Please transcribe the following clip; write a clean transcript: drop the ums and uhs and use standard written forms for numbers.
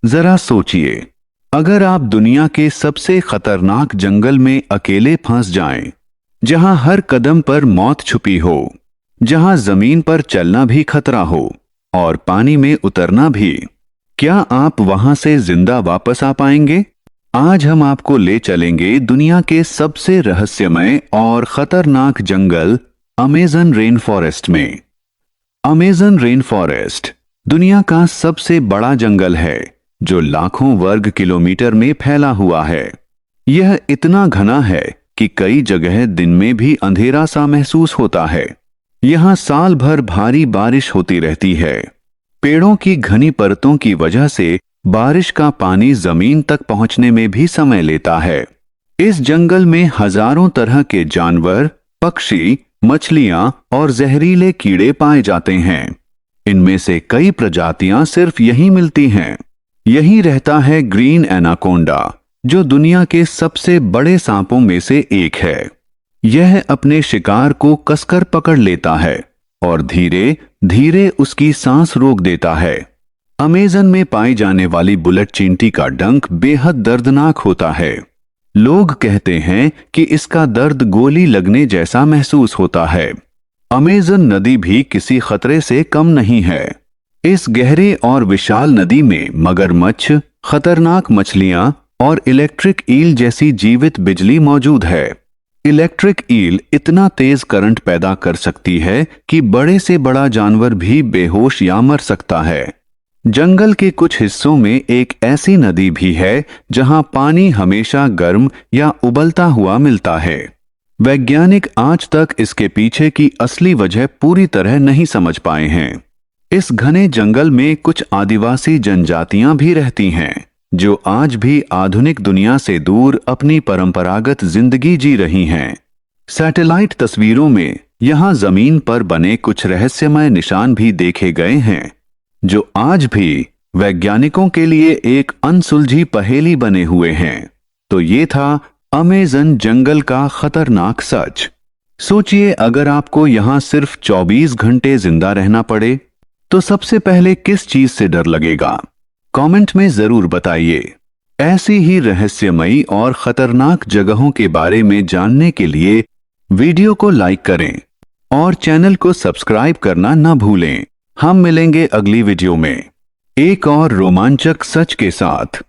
जरा सोचिए, अगर आप दुनिया के सबसे खतरनाक जंगल में अकेले फंस जाएं, जहां हर कदम पर मौत छुपी हो, जहां जमीन पर चलना भी खतरा हो और पानी में उतरना भी, क्या आप वहां से जिंदा वापस आ पाएंगे? आज हम आपको ले चलेंगे दुनिया के सबसे रहस्यमय और खतरनाक जंगल अमेज़न रेन फॉरेस्ट में। अमेज़न रेन फॉरेस्ट दुनिया का सबसे बड़ा जंगल है, जो लाखों वर्ग किलोमीटर में फैला हुआ है। यह इतना घना है कि कई जगह दिन में भी अंधेरा सा महसूस होता है। यहाँ साल भर भारी बारिश होती रहती है। पेड़ों की घनी परतों की वजह से बारिश का पानी जमीन तक पहुंचने में भी समय लेता है। इस जंगल में हजारों तरह के जानवर, पक्षी, मछलियां और जहरीले कीड़े पाए जाते हैं। इनमें से कई प्रजातियां सिर्फ यहीं मिलती हैं। यहीं रहता है ग्रीन एनाकोंडा, जो दुनिया के सबसे बड़े सांपों में से एक है। यह अपने शिकार को कसकर पकड़ लेता है और धीरे धीरे उसकी सांस रोक देता है। अमेज़न में पाई जाने वाली बुलेट चींटी का डंक बेहद दर्दनाक होता है। लोग कहते हैं कि इसका दर्द गोली लगने जैसा महसूस होता है। अमेज़न नदी भी किसी खतरे से कम नहीं है। इस गहरे और विशाल नदी में मगरमच्छ, खतरनाक मछलियां और इलेक्ट्रिक ईल जैसी जीवित बिजली मौजूद है। इलेक्ट्रिक ईल इतना तेज करंट पैदा कर सकती है कि बड़े से बड़ा जानवर भी बेहोश या मर सकता है। जंगल के कुछ हिस्सों में एक ऐसी नदी भी है जहां पानी हमेशा गर्म या उबलता हुआ मिलता है। वैज्ञानिक आज तक इसके पीछे की असली वजह पूरी तरह नहीं समझ पाए हैं। इस घने जंगल में कुछ आदिवासी जनजातियां भी रहती हैं, जो आज भी आधुनिक दुनिया से दूर अपनी परंपरागत जिंदगी जी रही हैं। सैटेलाइट तस्वीरों में यहां जमीन पर बने कुछ रहस्यमय निशान भी देखे गए हैं, जो आज भी वैज्ञानिकों के लिए एक अनसुलझी पहेली बने हुए हैं। तो ये था अमेज़न जंगल का खतरनाक सच। सोचिए, अगर आपको यहां सिर्फ 24 घंटे जिंदा रहना पड़े, तो सबसे पहले किस चीज से डर लगेगा? कमेंट में जरूर बताइए। ऐसी ही रहस्यमयी और खतरनाक जगहों के बारे में जानने के लिए वीडियो को लाइक करें और चैनल को सब्सक्राइब करना न भूलें। हम मिलेंगे अगली वीडियो में एक और रोमांचक सच के साथ।